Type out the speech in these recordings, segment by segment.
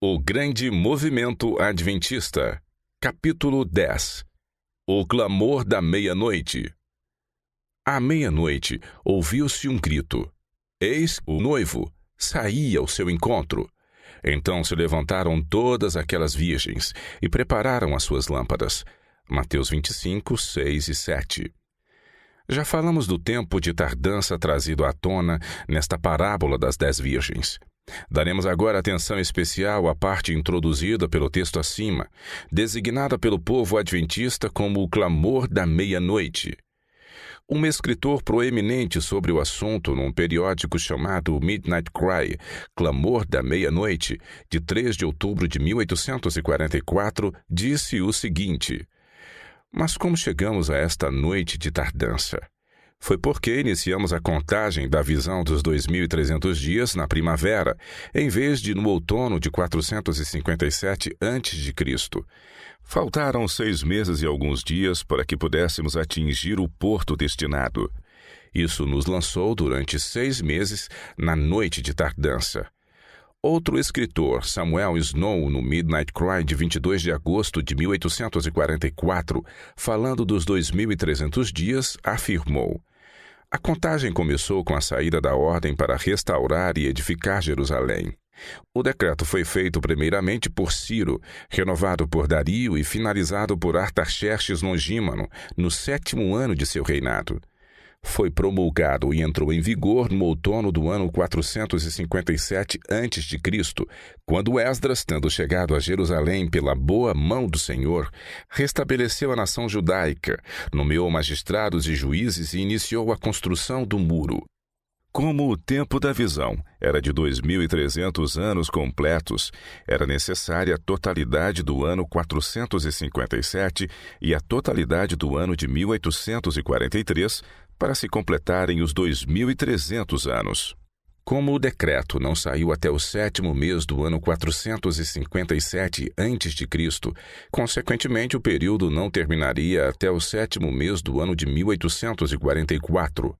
O Grande Movimento Adventista. Capítulo 10. O Clamor da Meia-Noite. À meia-noite, ouviu-se um grito. Eis o noivo, saía ao seu encontro. Então se levantaram todas aquelas virgens e prepararam as suas lâmpadas. Mateus 25, 6 e 7. Já falamos do tempo de tardança trazido à tona nesta parábola das 10 virgens. Daremos agora atenção especial à parte introduzida pelo texto acima, designada pelo povo adventista como o clamor da meia-noite. Um escritor proeminente sobre o assunto num periódico chamado Midnight Cry, Clamor da Meia-Noite, de 3 de outubro de 1844, disse o seguinte: Mas como chegamos a esta noite de tardança? Foi porque iniciamos a contagem da visão dos 2.300 dias na primavera, em vez de no outono de 457 a.C. Faltaram 6 meses e alguns dias para que pudéssemos atingir o porto destinado. Isso nos lançou durante 6 meses na noite de tardança. Outro escritor, Samuel Snow, no Midnight Cry de 22 de agosto de 1844, falando dos 2.300 dias, afirmou: A contagem começou com a saída da ordem para restaurar e edificar Jerusalém. O decreto foi feito primeiramente por Ciro, renovado por Dario e finalizado por Artaxerxes Longímano, no 7º ano de seu reinado. Foi promulgado e entrou em vigor no outono do ano 457 a.C., quando Esdras, tendo chegado a Jerusalém pela boa mão do Senhor, restabeleceu a nação judaica, nomeou magistrados e juízes e iniciou a construção do muro. Como o tempo da visão era de 2.300 anos completos, era necessária a totalidade do ano 457 e a totalidade do ano de 1843 para se completarem os 2.300 anos. Como o decreto não saiu até o 7º mês do ano 457 a.C., consequentemente o período não terminaria até o 7º mês do ano de 1844.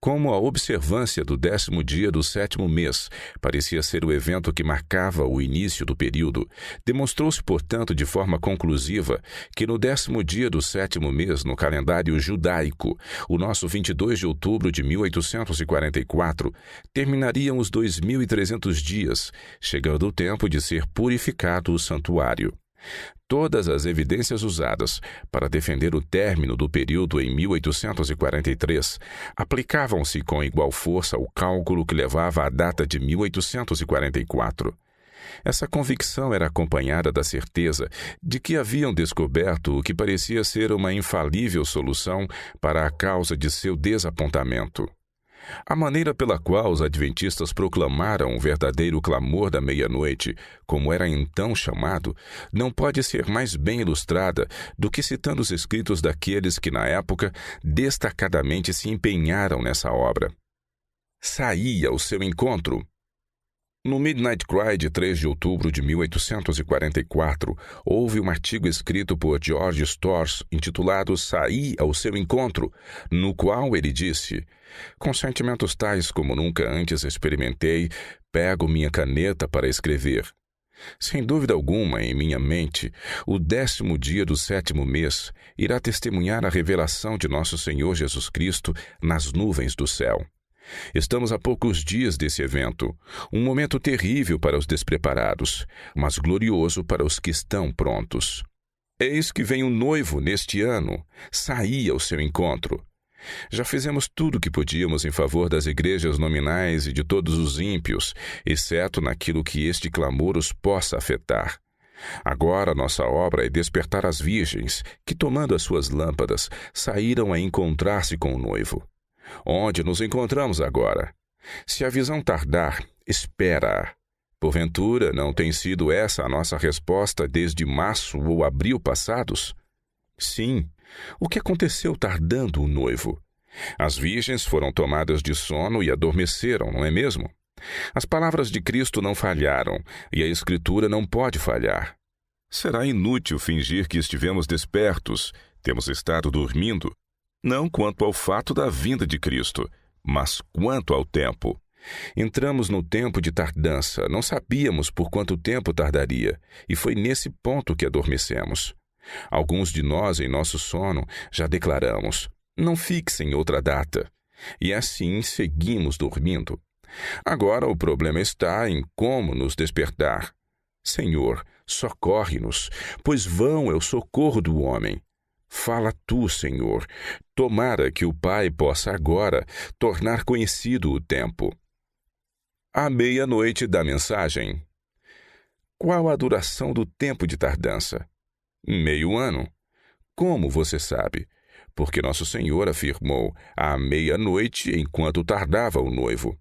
Como a observância do 10º dia do 7º mês parecia ser o evento que marcava o início do período, demonstrou-se, portanto, de forma conclusiva que no 10º dia do 7º mês no calendário judaico, o nosso 22 de outubro de 1844, terminariam os 2.300 dias, chegando o tempo de ser purificado o santuário. Todas as evidências usadas para defender o término do período em 1843 aplicavam-se com igual força ao cálculo que levava à data de 1844. Essa convicção era acompanhada da certeza de que haviam descoberto o que parecia ser uma infalível solução para a causa de seu desapontamento. A maneira pela qual os adventistas proclamaram o verdadeiro clamor da meia-noite, como era então chamado, não pode ser mais bem ilustrada do que citando os escritos daqueles que, na época, destacadamente se empenharam nessa obra. Saía ao seu encontro. No Midnight Cry de 3 de outubro de 1844, houve um artigo escrito por George Storrs intitulado Saí ao seu encontro, no qual ele disse: Com sentimentos tais como nunca antes experimentei, pego minha caneta para escrever. Sem dúvida alguma, em minha mente, o 10º dia do 7º mês irá testemunhar a revelação de nosso Senhor Jesus Cristo nas nuvens do céu. Estamos a poucos dias desse evento, um momento terrível para os despreparados, mas glorioso para os que estão prontos. Eis que vem o noivo neste ano, saí ao seu encontro. Já fizemos tudo o que podíamos em favor das igrejas nominais e de todos os ímpios, exceto naquilo que este clamor os possa afetar. Agora nossa obra é despertar as virgens, que, tomando as suas lâmpadas, saíram a encontrar-se com o noivo. Onde nos encontramos agora? Se a visão tardar, espera-a. Porventura, não tem sido essa a nossa resposta desde março ou abril passados? Sim. O que aconteceu tardando o noivo? As virgens foram tomadas de sono e adormeceram, não é mesmo? As palavras de Cristo não falharam, e a Escritura não pode falhar. Será inútil fingir que estivemos despertos, temos estado dormindo. Não quanto ao fato da vinda de Cristo, mas quanto ao tempo. Entramos no tempo de tardança, não sabíamos por quanto tempo tardaria, e foi nesse ponto que adormecemos. Alguns de nós, em nosso sono, já declaramos: não fixem outra data. E assim seguimos dormindo. Agora o problema está em como nos despertar. Senhor, socorre-nos, pois vão é o socorro do homem. Fala tu, Senhor. Tomara que o Pai possa agora tornar conhecido o tempo. À meia-noite da mensagem. Qual a duração do tempo de tardança? Meio ano. Como você sabe? Porque Nosso Senhor afirmou à meia-noite enquanto tardava o noivo.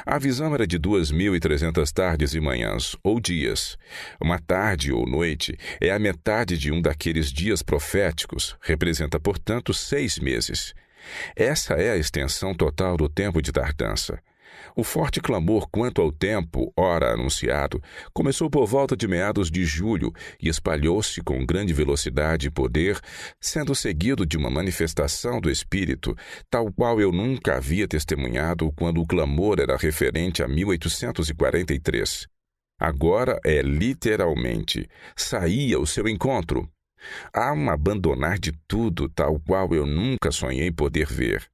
A visão era de 2.300 tardes e manhãs, ou dias. Uma tarde ou noite é a metade de um daqueles dias proféticos, representa, portanto, 6 meses. Essa é a extensão total do tempo de tardança. O forte clamor quanto ao tempo, ora anunciado, começou por volta de meados de julho e espalhou-se com grande velocidade e poder, sendo seguido de uma manifestação do Espírito, tal qual eu nunca havia testemunhado quando o clamor era referente a 1843. Agora é literalmente, saía ao seu encontro. Há um abandonar de tudo tal qual eu nunca sonhei poder ver.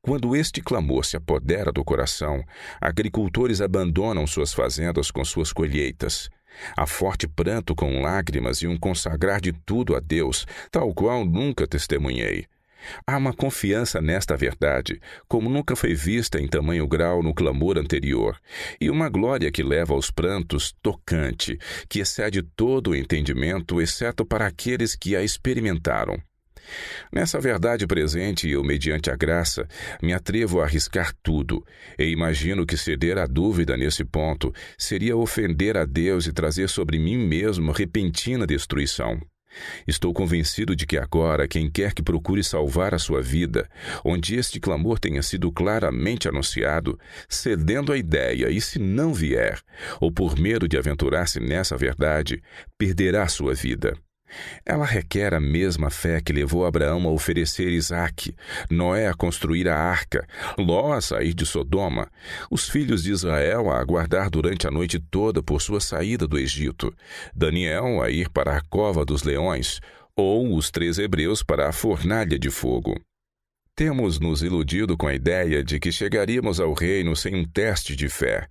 Quando este clamor se apodera do coração, agricultores abandonam suas fazendas com suas colheitas. Há forte pranto com lágrimas e um consagrar de tudo a Deus, tal qual nunca testemunhei. Há uma confiança nesta verdade, como nunca foi vista em tamanho grau no clamor anterior, e uma glória que leva aos prantos tocante, que excede todo o entendimento, exceto para aqueles que a experimentaram. Nessa verdade presente, eu, mediante a graça, me atrevo a arriscar tudo, e imagino que ceder à dúvida nesse ponto seria ofender a Deus e trazer sobre mim mesmo repentina destruição. Estou convencido de que agora, quem quer que procure salvar a sua vida, onde este clamor tenha sido claramente anunciado, cedendo à ideia, e se não vier, ou por medo de aventurar-se nessa verdade, perderá sua vida. Ela requer a mesma fé que levou Abraão a oferecer Isaque, Noé a construir a arca, Ló a sair de Sodoma, os filhos de Israel a aguardar durante a noite toda por sua saída do Egito, Daniel a ir para a cova dos leões, ou os 3 hebreus para a fornalha de fogo. Temos nos iludido com a ideia de que chegaríamos ao reino sem um teste de fé,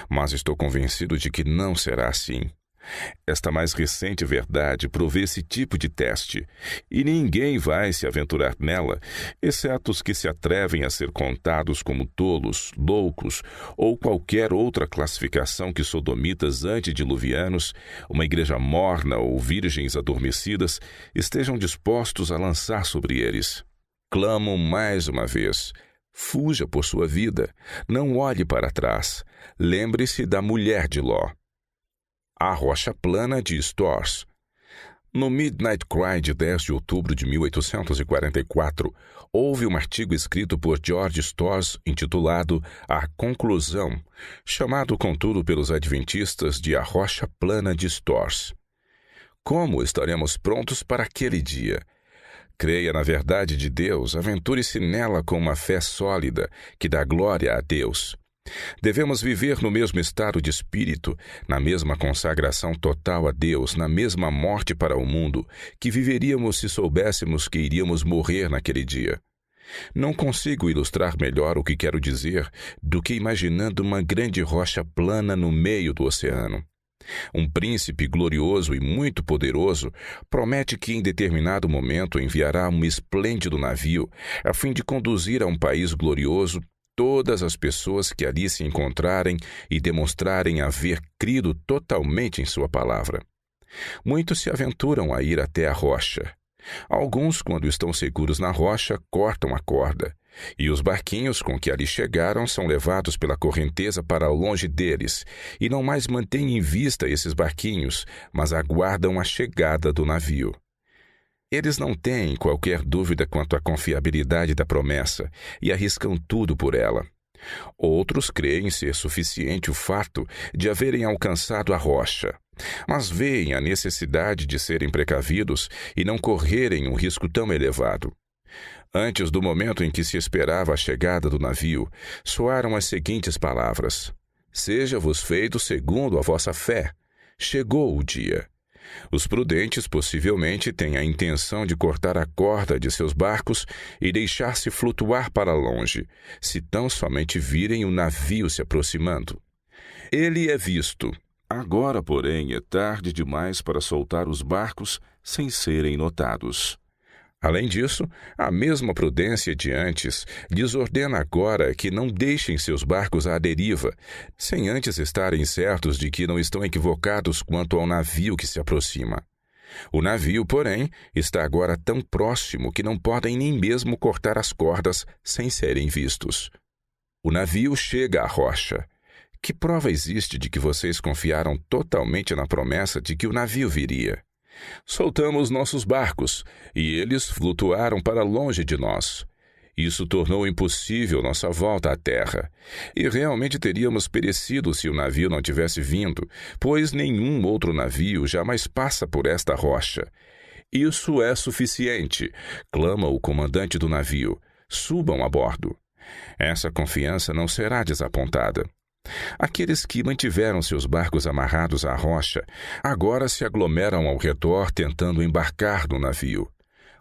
mas estou convencido de que não será assim. Esta mais recente verdade provê esse tipo de teste, e ninguém vai se aventurar nela, exceto os que se atrevem a ser contados como tolos, loucos ou qualquer outra classificação que sodomitas antediluvianos, uma igreja morna ou virgens adormecidas estejam dispostos a lançar sobre eles. Clamo mais uma vez: fuja por sua vida, não olhe para trás, lembre-se da mulher de Ló. A rocha plana de Storrs. No Midnight Cry de 10 de outubro de 1844, houve um artigo escrito por George Storrs intitulado A Conclusão, chamado contudo pelos adventistas de A Rocha Plana de Storrs. Como estaremos prontos para aquele dia? Creia na verdade de Deus, aventure-se nela com uma fé sólida, que dá glória a Deus. Devemos viver no mesmo estado de espírito, na mesma consagração total a Deus, na mesma morte para o mundo, que viveríamos se soubéssemos que iríamos morrer naquele dia. Não consigo ilustrar melhor o que quero dizer do que imaginando uma grande rocha plana no meio do oceano. Um príncipe glorioso e muito poderoso promete que em determinado momento enviará um esplêndido navio a fim de conduzir a um país glorioso todas as pessoas que ali se encontrarem e demonstrarem haver crido totalmente em sua palavra. Muitos se aventuram a ir até a rocha. Alguns, quando estão seguros na rocha, cortam a corda, e os barquinhos com que ali chegaram são levados pela correnteza para longe deles, e não mais mantêm em vista esses barquinhos, mas aguardam a chegada do navio. Eles não têm qualquer dúvida quanto à confiabilidade da promessa e arriscam tudo por ela. Outros creem ser suficiente o fato de haverem alcançado a rocha, mas veem a necessidade de serem precavidos e não correrem um risco tão elevado. Antes do momento em que se esperava a chegada do navio, soaram as seguintes palavras: Seja-vos feito segundo a vossa fé. Chegou o dia. Os prudentes possivelmente têm a intenção de cortar a corda de seus barcos e deixar-se flutuar para longe, se tão somente virem o navio se aproximando. Ele é visto. Agora, porém, é tarde demais para soltar os barcos sem serem notados. Além disso, a mesma prudência de antes lhes ordena agora que não deixem seus barcos à deriva, sem antes estarem certos de que não estão equivocados quanto ao navio que se aproxima. O navio, porém, está agora tão próximo que não podem nem mesmo cortar as cordas sem serem vistos. O navio chega à rocha. Que prova existe de que vocês confiaram totalmente na promessa de que o navio viria? Soltamos nossos barcos, e eles flutuaram para longe de nós. Isso tornou impossível nossa volta à terra, e realmente teríamos perecido se o navio não tivesse vindo, pois nenhum outro navio jamais passa por esta rocha. Isso é suficiente, clama o comandante do navio. Subam a bordo. Essa confiança não será desapontada. Aqueles que mantiveram seus barcos amarrados à rocha agora se aglomeram ao redor tentando embarcar no navio.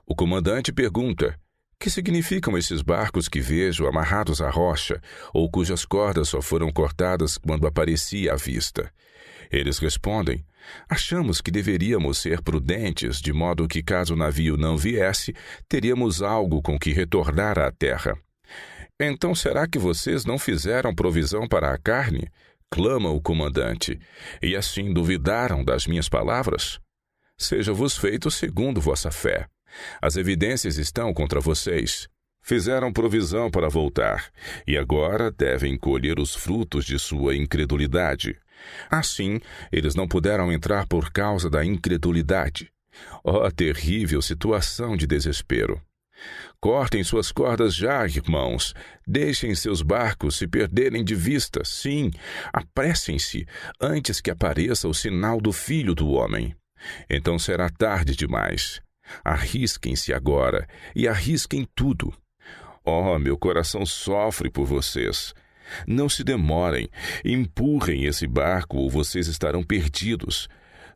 O comandante pergunta: que significam esses barcos que vejo amarrados à rocha, ou cujas cordas só foram cortadas quando aparecia à vista? Eles respondem: achamos que deveríamos ser prudentes, de modo que, caso o navio não viesse, teríamos algo com que retornar à terra. Então será que vocês não fizeram provisão para a carne? Clama o comandante. E assim duvidaram das minhas palavras? Seja-vos feito segundo vossa fé. As evidências estão contra vocês. Fizeram provisão para voltar, e agora devem colher os frutos de sua incredulidade. Assim, eles não puderam entrar por causa da incredulidade. Ó, terrível situação de desespero! Cortem suas cordas já, irmãos. Deixem seus barcos se perderem de vista. Sim, apressem-se, antes que apareça o sinal do Filho do Homem. Então será tarde demais. Arrisquem-se agora e arrisquem tudo. Oh, meu coração sofre por vocês. Não se demorem, empurrem esse barco ou vocês estarão perdidos.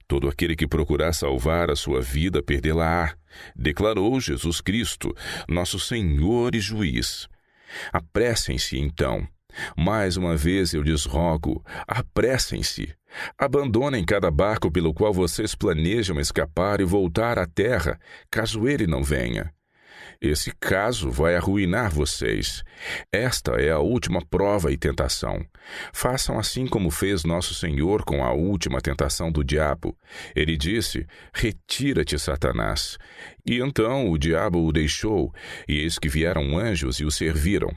Todo aquele que procurar salvar a sua vida perdê-la-á, declarou Jesus Cristo, nosso Senhor e Juiz. Apressem-se, então. Mais uma vez eu lhes rogo, apressem-se. Abandonem cada barco pelo qual vocês planejam escapar e voltar à terra, caso ele não venha. Esse caso vai arruinar vocês. Esta é a última prova e tentação. Façam assim como fez nosso Senhor com a última tentação do diabo. Ele disse: retira-te, Satanás. E então o diabo o deixou, e eis que vieram anjos e o serviram.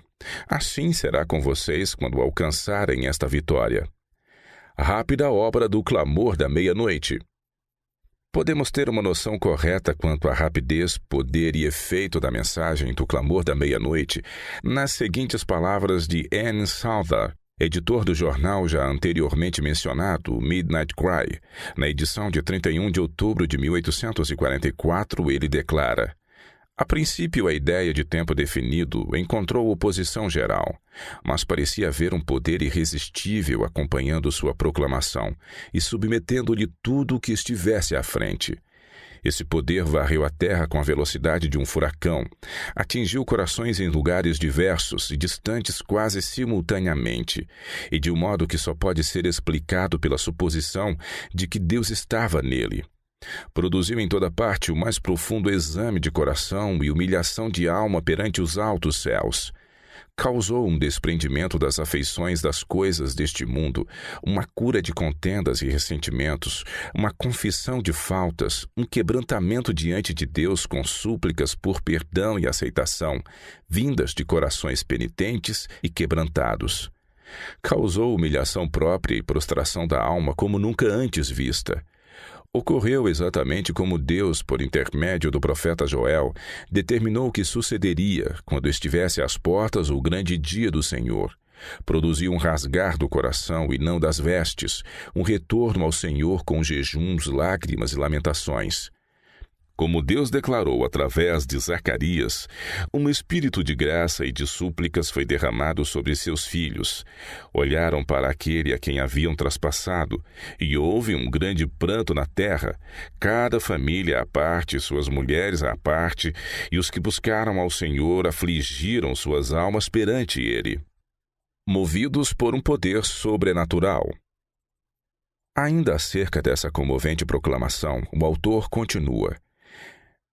Assim será com vocês quando alcançarem esta vitória. Rápida obra do clamor da meia-noite. Podemos ter uma noção correta quanto à rapidez, poder e efeito da mensagem do clamor da meia-noite nas seguintes palavras de Ann Souther, editor do jornal já anteriormente mencionado, Midnight Cry. Na edição de 31 de outubro de 1844, ele declara: a princípio, a ideia de tempo definido encontrou oposição geral, mas parecia haver um poder irresistível acompanhando sua proclamação e submetendo-lhe tudo o que estivesse à frente. Esse poder varreu a terra com a velocidade de um furacão, atingiu corações em lugares diversos e distantes quase simultaneamente, e de um modo que só pode ser explicado pela suposição de que Deus estava nele. Produziu em toda parte o mais profundo exame de coração e humilhação de alma perante os altos céus. Causou um desprendimento das afeições das coisas deste mundo, uma cura de contendas e ressentimentos, uma confissão de faltas, um quebrantamento diante de Deus com súplicas por perdão e aceitação, vindas de corações penitentes e quebrantados. Causou humilhação própria e prostração da alma como nunca antes vista. Ocorreu exatamente como Deus, por intermédio do profeta Joel, determinou que sucederia quando estivesse às portas o grande dia do Senhor. Produziu um rasgar do coração e não das vestes, um retorno ao Senhor com jejuns, lágrimas e lamentações. Como Deus declarou através de Zacarias, um espírito de graça e de súplicas foi derramado sobre seus filhos. Olharam para aquele a quem haviam traspassado, e houve um grande pranto na terra, cada família à parte, suas mulheres à parte, e os que buscaram ao Senhor afligiram suas almas perante ele, movidos por um poder sobrenatural. Ainda acerca dessa comovente proclamação, o autor continua: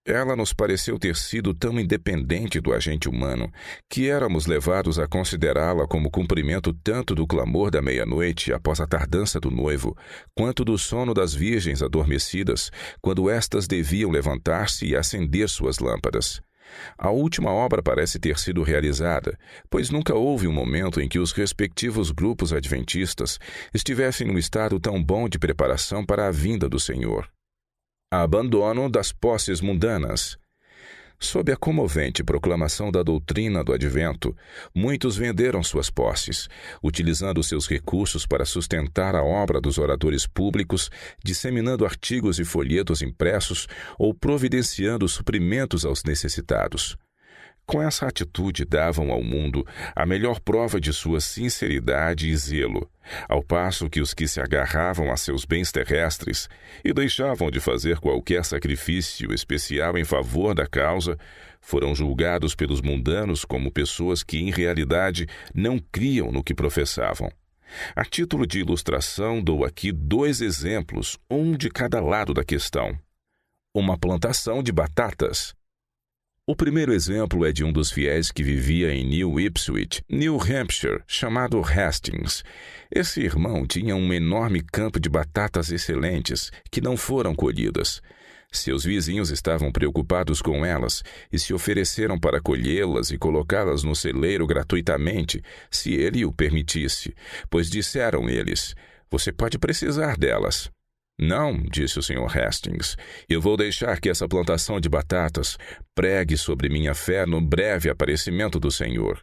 ela nos pareceu ter sido tão independente do agente humano que éramos levados a considerá-la como cumprimento tanto do clamor da meia-noite após a tardança do noivo, quanto do sono das virgens adormecidas, quando estas deviam levantar-se e acender suas lâmpadas. A última obra parece ter sido realizada, pois nunca houve um momento em que os respectivos grupos adventistas estivessem num estado tão bom de preparação para a vinda do Senhor. Abandono das posses mundanas. Sob a comovente proclamação da doutrina do advento, muitos venderam suas posses, utilizando seus recursos para sustentar a obra dos oradores públicos, disseminando artigos e folhetos impressos ou providenciando suprimentos aos necessitados. Com essa atitude davam ao mundo a melhor prova de sua sinceridade e zelo, ao passo que os que se agarravam a seus bens terrestres e deixavam de fazer qualquer sacrifício especial em favor da causa, foram julgados pelos mundanos como pessoas que em realidade não criam no que professavam. A título de ilustração, dou aqui 2 exemplos, um de cada lado da questão. Uma plantação de batatas. O primeiro exemplo é de um dos fiéis que vivia em New Ipswich, New Hampshire, chamado Hastings. Esse irmão tinha um enorme campo de batatas excelentes que não foram colhidas. Seus vizinhos estavam preocupados com elas e se ofereceram para colhê-las e colocá-las no celeiro gratuitamente, se ele o permitisse, pois disseram eles: "Você pode precisar delas." "Não", disse o Sr. Hastings, "eu vou deixar que essa plantação de batatas pregue sobre minha fé no breve aparecimento do Senhor."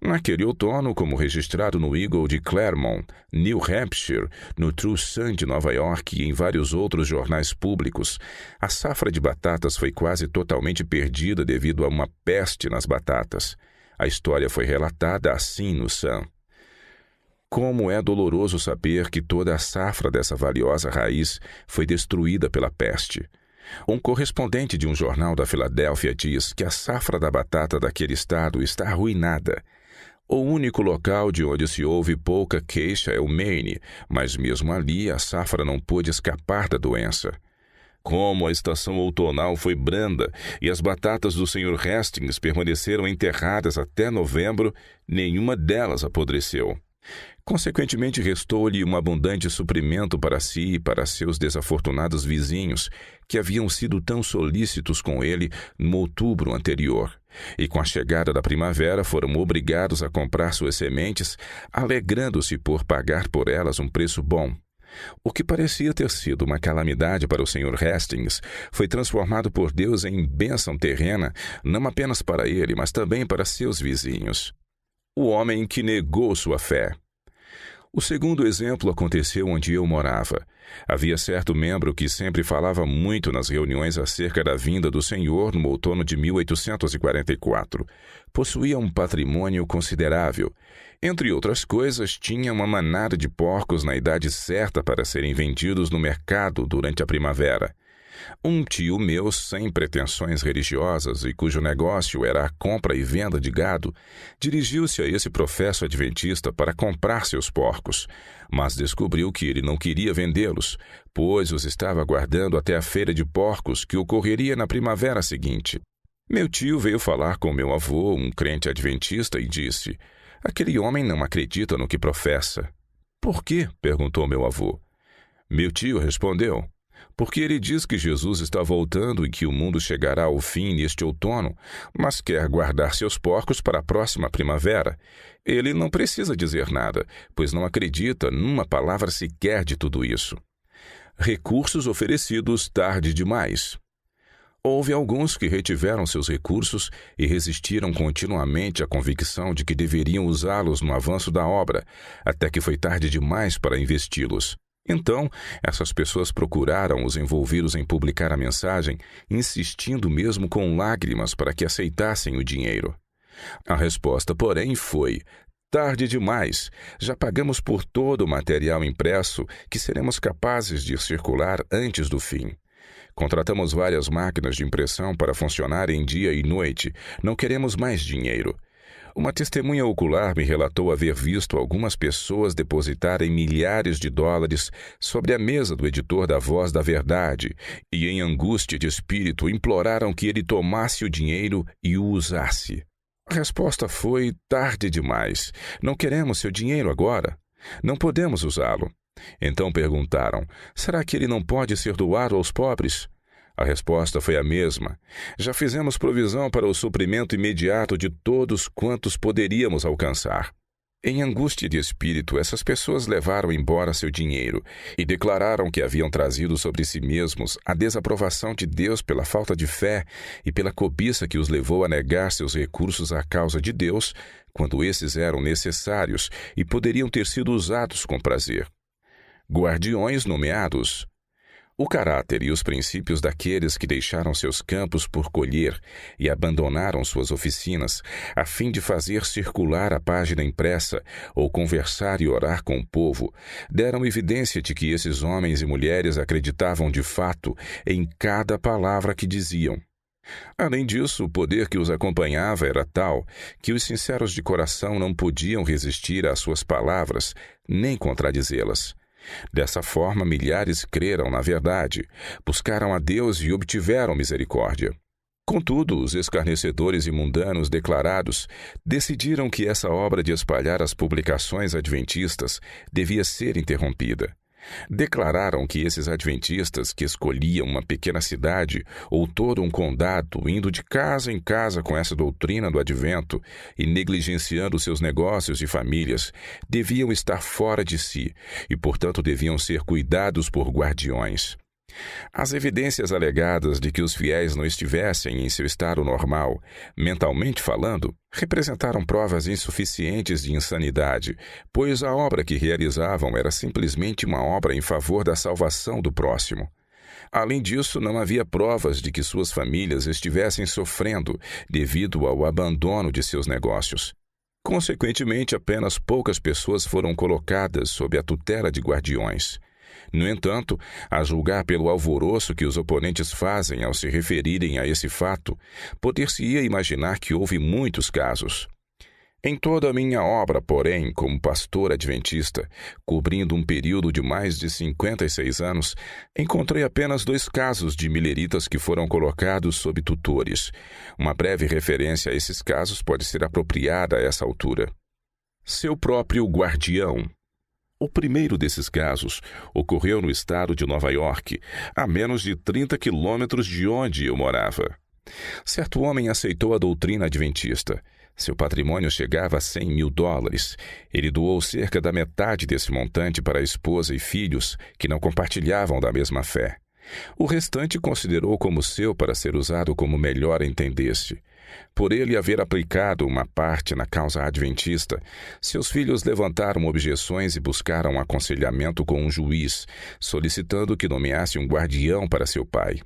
Naquele outono, como registrado no Eagle de Claremont, New Hampshire, no True Sun de Nova York e em vários outros jornais públicos, a safra de batatas foi quase totalmente perdida devido a uma peste nas batatas. A história foi relatada assim no Sun. Como é doloroso saber que toda a safra dessa valiosa raiz foi destruída pela peste. Um correspondente de um jornal da Filadélfia diz que a safra da batata daquele estado está arruinada. O único local de onde se ouve pouca queixa é o Maine, mas mesmo ali a safra não pôde escapar da doença. Como a estação outonal foi branda e as batatas do Sr. Hastings permaneceram enterradas até novembro, nenhuma delas apodreceu. Consequentemente, restou-lhe um abundante suprimento para si e para seus desafortunados vizinhos, que haviam sido tão solícitos com ele no outubro anterior, e com a chegada da primavera foram obrigados a comprar suas sementes, alegrando-se por pagar por elas um preço bom. O que parecia ter sido uma calamidade para o Sr. Hastings foi transformado por Deus em bênção terrena, não apenas para ele, mas também para seus vizinhos. O homem que negou sua fé. O segundo exemplo aconteceu onde eu morava. Havia certo membro que sempre falava muito nas reuniões acerca da vinda do Senhor no outono de 1844. Possuía um patrimônio considerável. Entre outras coisas, tinha uma manada de porcos na idade certa para serem vendidos no mercado durante a primavera. Um tio meu, sem pretensões religiosas e cujo negócio era a compra e venda de gado, dirigiu-se a esse professo adventista para comprar seus porcos, mas descobriu que ele não queria vendê-los, pois os estava guardando até a feira de porcos que ocorreria na primavera seguinte. Meu tio veio falar com meu avô, um crente adventista, e disse: "Aquele homem não acredita no que professa." "Por quê?" perguntou meu avô. Meu tio respondeu: "Porque ele diz que Jesus está voltando e que o mundo chegará ao fim neste outono, mas quer guardar seus porcos para a próxima primavera. Ele não precisa dizer nada, pois não acredita numa palavra sequer de tudo isso." Recursos oferecidos tarde demais. Houve alguns que retiveram seus recursos e resistiram continuamente à convicção de que deveriam usá-los no avanço da obra, até que foi tarde demais para investi-los. Então, essas pessoas procuraram os envolvidos em publicar a mensagem, insistindo mesmo com lágrimas para que aceitassem o dinheiro. A resposta, porém, foi: tarde demais. Já pagamos por todo o material impresso que seremos capazes de circular antes do fim. Contratamos várias máquinas de impressão para funcionarem dia e noite. Não queremos mais dinheiro. Uma testemunha ocular me relatou haver visto algumas pessoas depositarem milhares de dólares sobre a mesa do editor da Voz da Verdade e, em angústia de espírito, imploraram que ele tomasse o dinheiro e o usasse. A resposta foi: tarde demais. Não queremos seu dinheiro agora. Não podemos usá-lo. Então perguntaram: será que ele não pode ser doado aos pobres? A resposta foi a mesma. Já fizemos provisão para o suprimento imediato de todos quantos poderíamos alcançar. Em angústia de espírito, essas pessoas levaram embora seu dinheiro e declararam que haviam trazido sobre si mesmos a desaprovação de Deus pela falta de fé e pela cobiça que os levou a negar seus recursos à causa de Deus, quando esses eram necessários e poderiam ter sido usados com prazer. Guardiões nomeados. O caráter e os princípios daqueles que deixaram seus campos por colher e abandonaram suas oficinas, a fim de fazer circular a página impressa ou conversar e orar com o povo, deram evidência de que esses homens e mulheres acreditavam de fato em cada palavra que diziam. Além disso, o poder que os acompanhava era tal que os sinceros de coração não podiam resistir às suas palavras, nem contradizê-las. Dessa forma, milhares creram na verdade, buscaram a Deus e obtiveram misericórdia. Contudo, os escarnecedores e mundanos declarados decidiram que essa obra de espalhar as publicações adventistas devia ser interrompida. Declararam que esses adventistas que escolhiam uma pequena cidade ou todo um condado, indo de casa em casa com essa doutrina do advento e negligenciando seus negócios e famílias, deviam estar fora de si e, portanto, deviam ser cuidados por guardiões. As evidências alegadas de que os fiéis não estivessem em seu estado normal, mentalmente falando, representaram provas insuficientes de insanidade, pois a obra que realizavam era simplesmente uma obra em favor da salvação do próximo. Além disso, não havia provas de que suas famílias estivessem sofrendo devido ao abandono de seus negócios. Consequentemente, apenas poucas pessoas foram colocadas sob a tutela de guardiões. No entanto, a julgar pelo alvoroço que os oponentes fazem ao se referirem a esse fato, poder-se-ia imaginar que houve muitos casos. Em toda a minha obra, porém, como pastor adventista, cobrindo um período de mais de 56 anos, encontrei apenas 2 casos de mileritas que foram colocados sob tutores. Uma breve referência a esses casos pode ser apropriada a essa altura. Seu próprio guardião. O primeiro desses casos ocorreu no estado de Nova York, a menos de 30 quilômetros de onde eu morava. Certo homem aceitou a doutrina adventista. Seu patrimônio chegava a $100.000. Ele doou cerca da metade desse montante para a esposa e filhos que não compartilhavam da mesma fé. O restante considerou como seu para ser usado como melhor entendesse. Por ele haver aplicado uma parte na causa adventista, seus filhos levantaram objeções e buscaram aconselhamento com um juiz, solicitando que nomeasse um guardião para seu pai.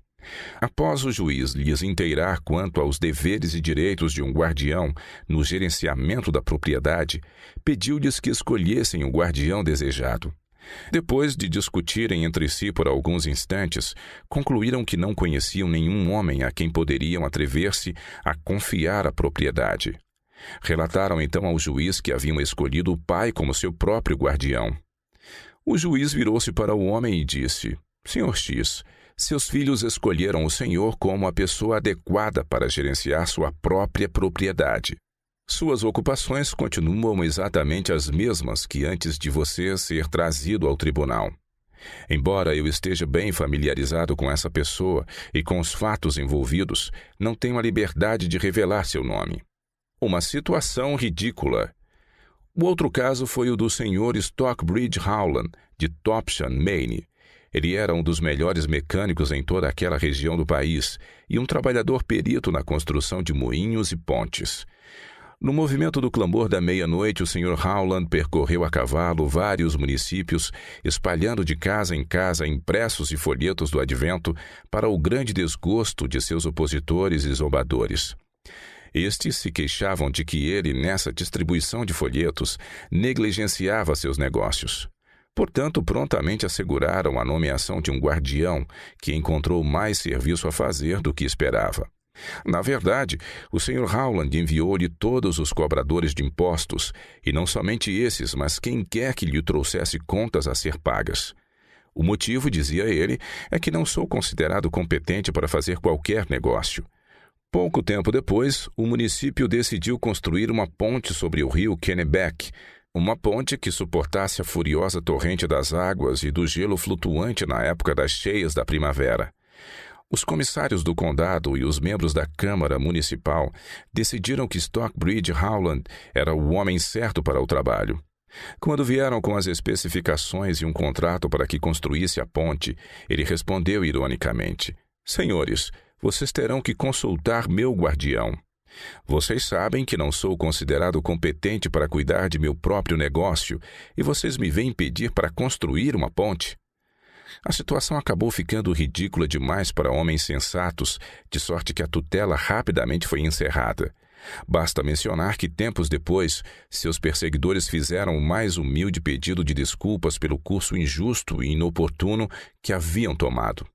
Após o juiz lhes inteirar quanto aos deveres e direitos de um guardião no gerenciamento da propriedade, pediu-lhes que escolhessem o guardião desejado. Depois de discutirem entre si por alguns instantes, concluíram que não conheciam nenhum homem a quem poderiam atrever-se a confiar a propriedade. Relataram então ao juiz que haviam escolhido o pai como seu próprio guardião. O juiz virou-se para o homem e disse: Senhor X, seus filhos escolheram o senhor como a pessoa adequada para gerenciar sua própria propriedade. Suas ocupações continuam exatamente as mesmas que antes de você ser trazido ao tribunal. Embora eu esteja bem familiarizado com essa pessoa e com os fatos envolvidos, não tenho a liberdade de revelar seu nome. Uma situação ridícula. O outro caso foi o do Sr. Stockbridge Howland, de Topsham, Maine. Ele era um dos melhores mecânicos em toda aquela região do país e um trabalhador perito na construção de moinhos e pontes. No movimento do clamor da meia-noite, o Sr. Howland percorreu a cavalo vários municípios, espalhando de casa em casa impressos e folhetos do advento para o grande desgosto de seus opositores e zombadores. Estes se queixavam de que ele, nessa distribuição de folhetos, negligenciava seus negócios. Portanto, prontamente asseguraram a nomeação de um guardião que encontrou mais serviço a fazer do que esperava. Na verdade, o Sr. Howland enviou-lhe todos os cobradores de impostos, e não somente esses, mas quem quer que lhe trouxesse contas a ser pagas. O motivo, dizia ele, é que não sou considerado competente para fazer qualquer negócio. Pouco tempo depois, o município decidiu construir uma ponte sobre o rio Kennebec, uma ponte que suportasse a furiosa torrente das águas e do gelo flutuante na época das cheias da primavera. Os comissários do condado e os membros da Câmara Municipal decidiram que Stockbridge Howland era o homem certo para o trabalho. Quando vieram com as especificações e um contrato para que construísse a ponte, ele respondeu ironicamente: "Senhores, vocês terão que consultar meu guardião. Vocês sabem que não sou considerado competente para cuidar de meu próprio negócio e vocês me vêm pedir para construir uma ponte?" A situação acabou ficando ridícula demais para homens sensatos, de sorte que a tutela rapidamente foi encerrada. Basta mencionar que, tempos depois, seus perseguidores fizeram o mais humilde pedido de desculpas pelo curso injusto e inoportuno que haviam tomado.